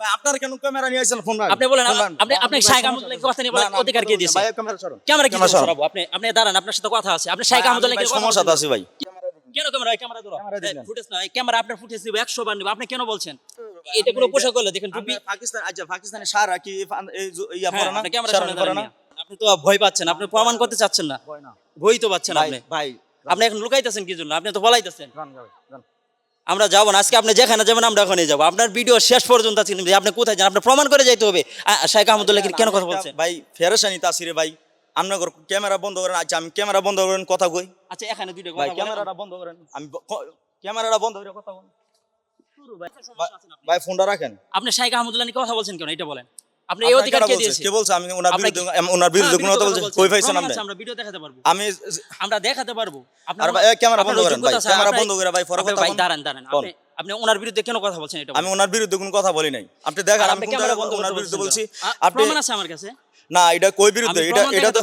ভাই আপনার কেন ক্যামেরা নিয়ে আইছেন ফোন আপনি বলেন আপনি শাইখ আহমদুল্লাহকে কথা নিয়ে বলেন অধিকার কে দিয়েছে? ভাই ক্যামেরা সরান। ক্যামেরা কি সরাবো? আপনি দাঁড়ান, আপনার সাথে কথা আছে। আপনি শাইখ আহমদুল্লাহকে কথা সমস্যাতে আছি ভাই। কেন ক্যামেরা ধরো? ক্যামেরা দিবেন। ফুটেজ না, ক্যামেরা আপনার ফুটেজ নিব 100 বার নিব। আপনি কেন বলছেন? এটা কোনো পোশাক হলো দেখেন টুপি। পাকিস্তান আচ্ছা পাকিস্তানের সারা কি এই ইয়া পড়ে না? আপনি ক্যামেরা সারা সামনে পড়ে দাঁড়ান না? না। আপনি তো ভয় পাচ্ছেন, আপনি প্রমাণ করতে চাচ্ছেন না। ভয় না। ভয় তো পাচ্ছেন ভাই আপনি। ভাই আপনি এখন লুকাইতেছেন কি জন্য? আপনি তো বলাইতেছেন। যান যান। আমরা যাবো না আজকে, আপনি যেখানে যাবেন আমরা ওখানে যাবো। আপনার ভিডিও শেষ পর্যন্ত আছে, কিন্তু আপনি কোথায় যান আপনি প্রমাণ করে যাইতে হবে। শাইখ আহমদুল্লাহ কেন কথা বলছেন? ভাই ফেরেশানি তাসিরে ভাই আপনার ক্যামেরা বন্ধ করেন। আচ্ছা আমি ক্যামেরা বন্ধ করেন কথা কই। আচ্ছা এখানে দুইটা ভাই কথা বলেন। ক্যামেরাটা বন্ধ করেন। আমি ক্যামেরাটা বন্ধ করে কথা বলেন। ভাই ফোনটা রাখেন। আপনি শাইখ আহমদুল্লাহ নিয়ে কথা বলছেন কেন এটা বলেন? আপনি এই অধিকার কে দিয়েছে? কে বলছে আমি ওনার বিরুদ্ধে কোনো কথা বলছি? কই পাইছেন আপনি? আমরা ভিডিও দেখাতে পারবো। আমি আমরা দেখাতে পারবো। আর ভাই ক্যামেরা বন্ধ করেন ভাই। ক্যামেরা বন্ধ করে ভাই পরে কথা ভাই বলেন। দাঁড়ান। আপনি ওনার বিরুদ্ধে কেন কথা বলছেন এটা? আমি ওনার বিরুদ্ধে কোনো কথা বলি নাই। আপনি দেখেন আমি ক্যামেরা বন্ধ ওনার বিরুদ্ধে বলছি। আপনি প্রমাণ আছে আমার কাছে। না এটা কই বিরুদ্ধে? এটা তো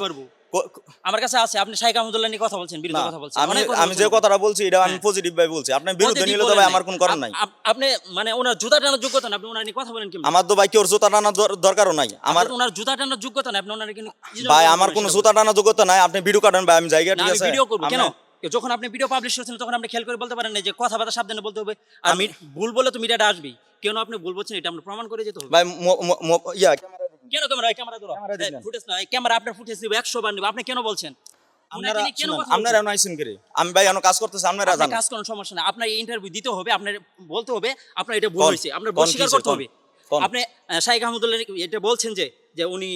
আমার কাছে আছে। আপনি শাইখ আহমদুল্লাহ নিয়ে কথা বলছেন, বিরুদ্ধে কথা বলছেন। আমি যে কথাটা বলছি এটা আমি পজিটিভ ভাই বলছি। আপনি বিরুদ্ধে নিলে তো ভাই আমার কোনো কারণ নাই। আপনি মানে ওনার জুতা টানার যোগ্যতা না, আপনি ওনার নিয়ে কথা বলেন কেমন? আমার তো ভাই কেউ জুতা টানার দরকারও নাই। আমার ওনার জুতা টানার যোগ্যতা না, আপনি ওনার কি ভাই আমার কোনো জুতা টানার যোগ্যতা নাই। আপনি ভিডিও কাটেন ভাই আমি জায়গা ঠিক আছে। ভিডিও করব কেন? যখন আপনি ভিডিও পাবলিশ করছেন তখন আপনি খেয়াল করে বলতে পারেন না যে কথাবার্তা সাবধানে বলতে হবে। আর ভুল বলে তো মিডিয়াটা আসবেই। কেন আপনি ভুল বলছেন এটা আমরা প্রমাণ করে যেতে হবে। ভাই ইয়া কেন ক্যামেরা ধরো? ফুটেজ না, ক্যামেরা আপনার ফুটেজ নিব 100 বার নিব। আপনি কেন বলছেন? আপনারা এমন আইছেন করে আমি ভাই এমন কাজ করতেছি আপনারা জানেন। কাজ করার সমস্যা না, আপনার ইন্টারভিউ দিতে হবে, আপনার বলতে হবে আপনার এটা ভুল হয়েছে, আপনার ভুল স্বীকার করতে হবে। আপনি শাইখ আহমদুল্লাহ এটা বলছেন যে উনি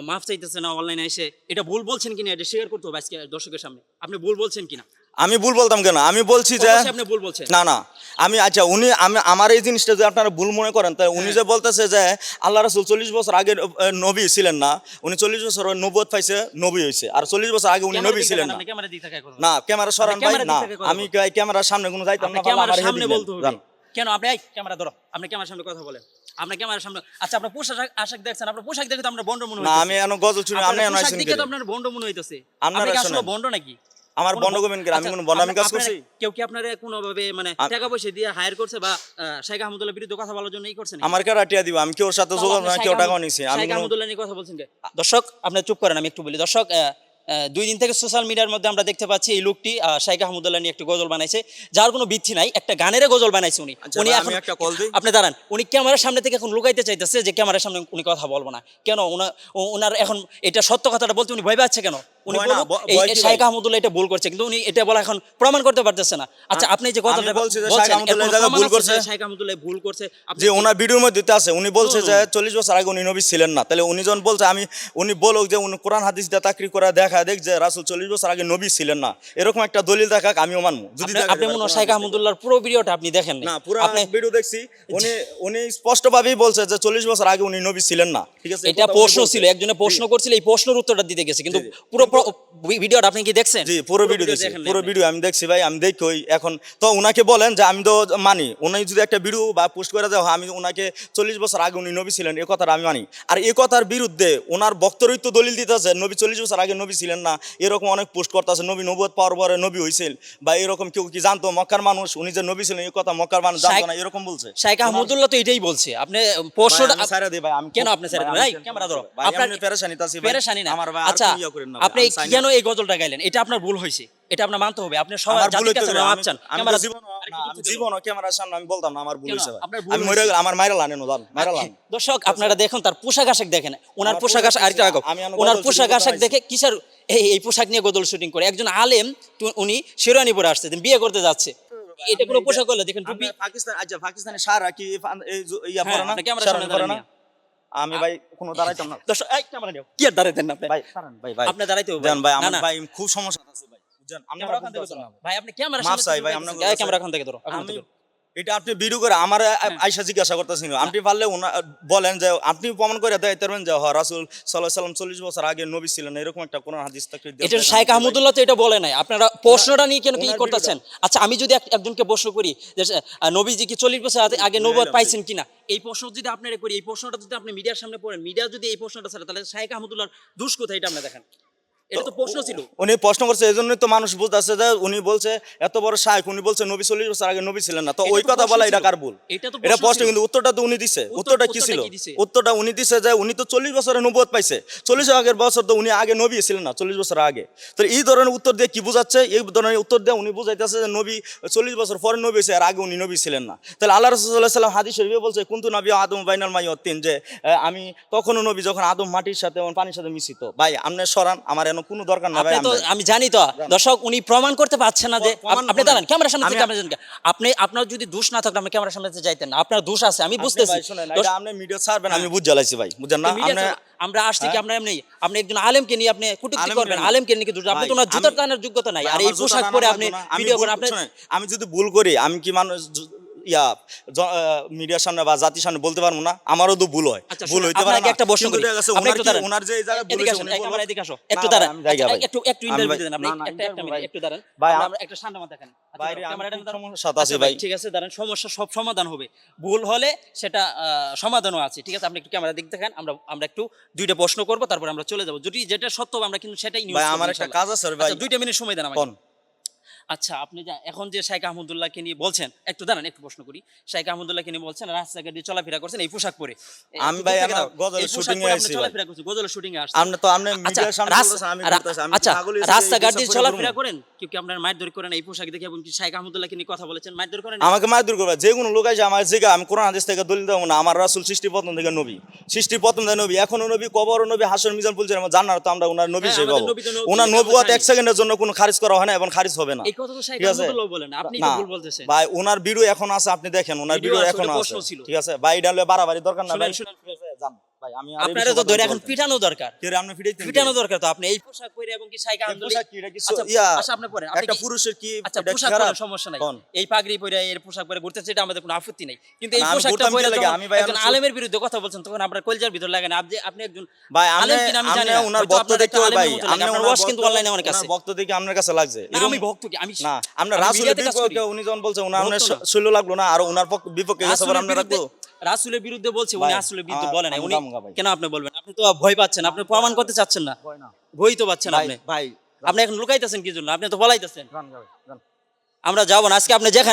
মাফ চাইতেছে না অনলাইনে এসে, এটা ভুল বলছেন কিনা এটা স্বীকার করতে হবে আজকে দর্শকের সামনে। আপনি ভুল বলছেন কিনা? আমি ভুল বলতাম কেন? আমি বলছি যে আপনি ভুল বলছেন। না আমি আচ্ছা আমি আমার এই জিনিসটা যে আপনারা ভুল মনে করেন তাই উনি যে বলতেছে যে আল্লাহ রাসূল 40 বছর আগে নবী ছিলেন না, উনি 40 বছর নবুয়ত পাইছে নবী হইছে, আর 40 বছর আগে উনি নবী ছিলেন না। না ক্যামেরা সরান ভাই। না আমি ক্যামেরার সামনে কোনো যাইতাম না। ক্যামেরার সামনে বলতে হবে কেন? আপনি ক্যামেরা ধরো, আপনি ক্যামেরার সামনে কথা বলেন। আপনি ক্যামেরার সামনে আচ্ছা আপনার পোশাক আশাক দেখছেন, আপনার পোশাক দেখে তো আপনার বন্ড মনে হইছে। না আমি এনো গজল শুনি আপনি এনো আইছেন দেখে তো আপনার বন্ড মনে হইতাছে। আপনারা আপনি কি আসলে বন্ড নাকি? আমার বন্ড কমেন করে আমি কোন বন্ডামি কাজ করছি? কেউ কি আপনারে কোনো ভাবে মানে টাকা পয়সা দিয়ে হায়ার করছে বা শাইখ আহমদুল্লাহর বিরুদ্ধে কথা বলার জন্য করছেন? আমার কে রাটিয়া দিব? আমি কেউর সাথে যোগাযোগ না, কেউ টাকা নিছে। আমি শাইখ আহমদুল্লাহ নিয়ে কথা বলছেন কে? দর্শক আপনি চুপ করেন, আমি একটু বলি। দর্শক 2 দিন থেকে সোশ্যাল মিডিয়ার মধ্যে আমরা দেখতে পাচ্ছি এই লোকটি শাইখ আহমদুল্লাহ নিয়ে একটি গজল বানাইছে, যার কোনো ভিত্তি নাই। একটা গানের গজল বানাইছে উনি। আমি একটা কল দেই। আপনি দাঁড়ান, উনি ক্যামেরার সামনে থেকে এখন লুকাইতে চাইতেছে যে ক্যামেরার সামনে উনি কথা বলবো না। কেন? ওনার এখন এটা সত্য কথাটা বলতে উনি ভয় পাচ্ছে কেন? উনি শাইখ আহমদুল্লাহ এটা ভুল করছে, কিন্তু উনি এটা বলা এখন প্রমাণ করতে পারতেছে না। আচ্ছা আপনি যে কথাটা বলছেন শাইখ আহমদুল্লাহ ভুল করছে, শাইখ আহমদুল্লাহ ভুল করছে যে ওনার ভিডিওর মধ্যে দিতে আছে, উনি বলছে যে 40 বছর আগে উনি নবী ছিলেন না। তাহলে উনি যখন বলছে উনি বলুক যে উনি কোরআন হাদিস দিয়ে তাকরি করে দেখা দেখ যে রাসূল 40 বছর আগে নবী ছিলেন না, এরকম একটা দলিল দেখাক আমিও মানবো। যদি আপনি মনে হয় শাইখ আহমদুল্লাহর পুরো ভিডিওটা আপনি দেখেন না, পুরো ভিডিও দেখছি। উনি স্পষ্টভাবেই বলছে যে 40 বছর আগে উনি নবী ছিলেন না। ঠিক আছে, এটা প্রশ্ন ছিল, একজনে প্রশ্ন করছিল, এই প্রশ্নের উত্তরটা দিতে গেছে, কিন্তু পুরো ভিডিওটা আপনি কি দেখছেন? জি পুরো ভিডিও দেখছি, পুরো ভিডিও আমি দেখছি ভাই। আমি দেখই এখন তো উনাকে বলেন যে আমি তো মানি, উনি যদি একটা ভিডিও বা পোস্ট করে দেওয়া আমি উনাকে 40 বছর আগে উনি নবী ছিলেন এই কথাটা আমি মানি। আর এই কথার বিরুদ্ধে ওনার বক্তব্যই তো দলিল দিতেছে নবী 40 বছর আগে নবী ছিলেন না, এরকম অনেক পোস্ট করতেছে। নবী নবুয়ত পাওয়ার পরে নবী হইছিল বা এরকম কেউ কি জানতো? মক্কার মানুষ উনি যে নবী ছিলেন এই কথা মক্কার মানুষ জানতো না, এরকম বলছে শাইখ আহমদুল্লাহ। তো এটাই বলছে। আপনি প্রশ্নটা ছাড়া দে ভাই। আমি কেন আপনি ছাড়া দেন? ভাই ক্যামেরা ধরো। আপনার পেরেশানি তাসি ভাই, পেরেশানি না আমার ভাই। আচ্ছা আপনি কেন এই গজলটা গাইলেন? এটা আপনার ভুল হইছে, এটা আপনার মানতে হবে। আপনি সবার জাতির কাছে মাপ চান। ক্যামেরা জীবন ক্যামেরার সামনে আমি বলতাম না আমার ভুল হইছে ভাই। আমি মরে গেল আমার মাইরা লানেন জান মাইরা লান। দর্শক আপনারা দেখুন তার পোশাক আশাক দেখেন, ওনার পোশাক আশাক আরেকটা রাখো, ওনার পোশাক আশাক দেখে কিসের এই পোশাক নিয়ে গজল শুটিং করে? একজন আলেম উনি শেরওয়ানি পরে আসছে, বিয়ে করতে যাচ্ছে, এটা কোনো পোশাক হলো? দেখেন টুপি। পাকিস্তান আচ্ছা পাকিস্তানের সারা কি এই ইয়া পরে না, ক্যামেরা পরে না। আমি ভাই কোনো দাঁড়াইতাম না। দর্শক এই ক্যামেরা নিও, কি আর দাঁড়াইতেন না ভাই? সারান ভাই, ভাই আপনি দাঁড়াইতে হবে জান ভাই। আমার ভাই খুব সমস্যা আছে ভাই, বুঝছেন? ক্যামেরা ওখান থেকে ধরো ভাই, আপনি ক্যামেরা সামনে চাই ভাই, আপনাকে ক্যামেরা ওখান থেকে ধরো। আমি এটা আপনি ভিডিও করে আমার আয়েশা জিজ্ঞাসা করতেছেন, আপনি পারলে বলেন যে আপনি প্রমাণ করে দিতে পারবেন যে রাসূল সাল্লাল্লাহু আলাইহি সাল্লাম 40 বছর আগে নবী ছিলেন এরকম একটা কোরআন হাদিস তাকরীর দেন। এটা শাইখ আহমদুল্লাহ তো এটা বলে নাই। আপনারা প্রশ্নটা নিয়ে কেন কি করতেছেন? আচ্ছা আমি যদি একজনকে প্রশ্ন করি যে নবীজি কি 40 বছর আগে নবুয়ত পাইছেন কিনা, এই প্রশ্ন যদি আপনারা করি, এই প্রশ্নটা যদি আপনি মিডিয়ার সামনে পড়েন, মিডিয়া যদি এই প্রশ্নটা ছাড়ে, তাহলে শাইখ আহমদুল্লাহর দোষ কোথায় এটা আপনি দেখেন। এটা তো প্রশ্ন ছিল। উনি প্রশ্ন করছে এই জন্যই তো মানুষ বুঝতেছে যে উনি বলছে এত বড় শায়েখ, উনি বলছে নবী 40 বছর আগে নবী ছিলেন না, তো এটা ওই তো কথা প্রশ্ন বলা ছিল। এটা কার ভুল? এটা তো এটা প্রশ্ন প্রশ্ন, ছিল। কিন্তু উত্তরটা তো উনি দিছে। উত্তরটা কি উত্তরটা ছিল? কি দিছে? উত্তরটা উনি দিছে যে উনি তো 40 বছরে নবুয়ত পাইছে, 40 আগের বছর তো উনি আগে নবী ছিলেন না, 40 বছর আগে। তো এই ধরনের উত্তর দিয়ে কি বোঝাচ্ছে? এই ধরনের উত্তর দিয়ে উনি বুঝাইতেছে যে নবী 40 বছর পরে নবী হয়েছে, আর আগে উনি নবী ছিলেন না। তাহলে আল্লাহ রাসূল সাল্লাল্লাহু আলাইহি ওয়াসাল্লাম হাদিস শরীফে বলছে কুনতু নবী আদম বাইনাল মাই ওয়াত তিন, যে আমি তখনও নবী যখন আদম মাটির সাথে এবং পানির সাথে মিশিত। ভাই আপনি সরান, আমার এমন কোনো দরকার না ভাই। আপনি তো আমি জানি তো দর্শক উনি প্রমাণ করতে পারছেন না যে প্রমাণ আপনি দাঁড়ান ক্যামেরার সামনে থেকে আমি- আপনি আপনি আপনার যদি দোষ না থাকলে আপনি ক্যামেরার সামনে যাইতেন না, আপনার দোষ আছে আমি বুঝতেছি। ভাই শুনেন, এটা আপনি মিডিয়া ছাড়বেন, আমি বুঝ জ্বালাইছি ভাই, বুঝছেন না? মিডিয়া আপনি আমরা আসছি কি আমরা এমনি আপনি একজন আলেমকে নিয়ে আপনি কটূক্তি আলেম করবেন, কেন? আলেমকে নিয়ে কিন্তু আপনি তো ভাই, ওনার জুতার আমি- টানার যোগ্যতা নাই, ভাই, আর এই আমার জুতা পোশাক টানা পরে লাগবে আপনি না। আমি ভিডিও ভুল- করেন আপনি শুনেন, আমি যদি ভুল করি আমি কি মানুষ মিডিয়ার সামনে বা জাতির সামনে বলতে পারবো না? আমারও তো ভুল হয়, আচ্ছা, ভুল শুনুন, হইতে পারে আপনাকে না। একটা প্রশ্ন কিন্তু করি। দেখা গেছে আপনি ওনার একটু কি- দাঁড়ান। ওনার যে এই জায়গায় ভুল এদিকে হয়েছে আসুন, উনি এই বলবো- ক্যামেরা এদিকে আসো। না একটু ভাই, দাঁড়ান। আমি জায়গা ভাই। একটু আমি ইন্টারভিউ ভাই- দেন আপনি। না, না, একটা interview মিনিট ভাই। একটু দাঁড়ান। ভাই, একটা শান্ত মাথা দেখেন। ভাই রে, আমি ক্যামেরাটা খুব দাঁড়ান। সমস্যাতে আছি আচ্ছা ভাই। ঠিক আছে দাঁড়ান, সমস্যা সব সমাধান হবে। ভুল হলে সেটা সমাধানও আছে, ঠিক আছে? আপনি একটু ক্যামেরা দিক দেখেন, আমরা একটু দুইটা প্রশ্ন করব, তারপর আমরা চলে যাব। যদি যেটা সত্য হবে আমরা কিন্তু সেটাই নিউজ ভাই, করব আমার একটা ইনশাআল্লাহ। কাজ আছে রে ভাই। আচ্ছা 2টা মিনিট সময় দেন আমাকে। কোন? আচ্ছা আপনি এখন যে শাইখ আহমদুল্লাহকে নিয়ে বলছেন, একটু দাঁড়ান একটু প্রশ্ন করি। শাইখ আহমদুল্লাহকে নিয়ে বলছেন রাস্তাঘাট দিয়ে চলাফেরা করছেন এই পোশাক পরে। আমি ভাই আমার গজলের শুটিং এ আইছি ভাই। চলাফেরা করছেন, গজলের শুটিং এ আসছেন। আপনি তো আপনি মিডিয়ার সামনে বলতেছেন, আমি বলতেছি আমি আচ্ছা পাগল হইছি, রাস্তাঘাট এই দিয়ে পোশাক পরে চলাফেরা ঘুরবো। করেন, কেউ কি আপনার মায়ের দড়ি করেন এই পোশাক দেখে, এবং কি শাইখ আহমদুল্লাহকে নিয়ে কথা বলেছেন মায়ের দড়ি করেন? আমাকে মারধর করবে যে কোনো লোক আছে আমার জায়গা, আমি কোরআন হাদিস থেকে দলিল দেবো না। আমার রাসূল সৃষ্টির প্রথম থেকে নবী, সৃষ্টির প্রথম থেকে নবী, এখনো নবী, কবরও নবী, হাসর মিজান পুলছে আমার জান্নাত, তো আমরা ওনার নবী হ্যাঁ, হিসেবে আমাদের পাবো। নবী তো নবী, ওনার এটা নবুয়ত আমরা এক সেকেন্ডের জন্য কোনো খারিজ করা হয় না এবং খারিজ হবে না। এই কথা তো শাইখ ঠিক আছে? আহমদুল্লাহ বলেন, আপনি না কি ভুল বলতেছেন? ভাই, ওনার ভিডিও এখন আছে, আপনি দেখেন ওনার ভিডিও ভিডিও আছে, এখন ওটা আছে, প্রশ্ন ছিল। ঠিক আছে ভাই? এটা হলে বাড়াবাড়ি দরকার না ভাই। শুনেন, ঠিক আছে, যান ভাই, আমি আর এই আপনারা বিষয়ে তো কথা ধরে বলতে এখন চাই না। পিটানো দরকার, কে রে, আপনি ফিটাইতেন কি? পিটানো দরকার তো আপনি এই পোশাক পরে, এবং কি শাইখ এই আহমদুল্লাহ। পোশাক কি, এটা কি আচ্ছা, ইয়া, আচ্ছা, আপনি পরেন, আপনি একটা কি- পুরুষের কি আচ্ছা এটা কি পোশাক খারাপ? পরে সমস্যা নাই, কোন? এই পাগড়ি পরে এর পোশাক পরে ঘুরতেছে, এটা আমাদের কোনো আপত্তি নাই, কিন্তু এই না, আমি পোশাকটা ঘুরতাম পরে কি লাগে? যখন আমি ভাই একজন আমি- আলেমের বিরুদ্ধে কথা বলছেন তখন আপনার কলজার ভিতর লাগে না? আপনি একজন ভাই আলেম কিনা আমি জানি না, ওনার হয়তো বক্ত আপনার দেখতে একটা হয় আলেমের ভাই, মতো লাগে, আপনি আপনার ওনার ওয়াজ কিন্তু বক্ত- অনলাইনে অনেক ওনার আছে। বক্ত দেখে আপনার কাছে লাগছে না, আমি ভক্ত কি আমি না, আমরা আমি রাসূলের মিডিয়াতে কাজ করি। বিপক্ষে উনি যখন বলছে ওনার ভক্ত না। শৈল লাগলো না, আর ওনার বিপক্ষে গেছে আবার আমরা রাখবো। রাসূলের বিরুদ্ধে বলছে, উনি ভাই, রাসূলের বিরুদ্ধে আমার- বলে না, আমি উনি দামগা ভাই। কেন আপনি বলবেন? আপনি তো ভয় পাচ্ছেন, আপনি প্রমাণ করতে চাচ্ছেন না, ভয় তো পাচ্ছেন ভাই আপনি। ভাই, আপনি এখন লুকাইতেছেন কি জন্য? আপনি তো বলাইতেছেন। যান, যান, যান। আমরা যাবো না আজকে, আপনি যেখানে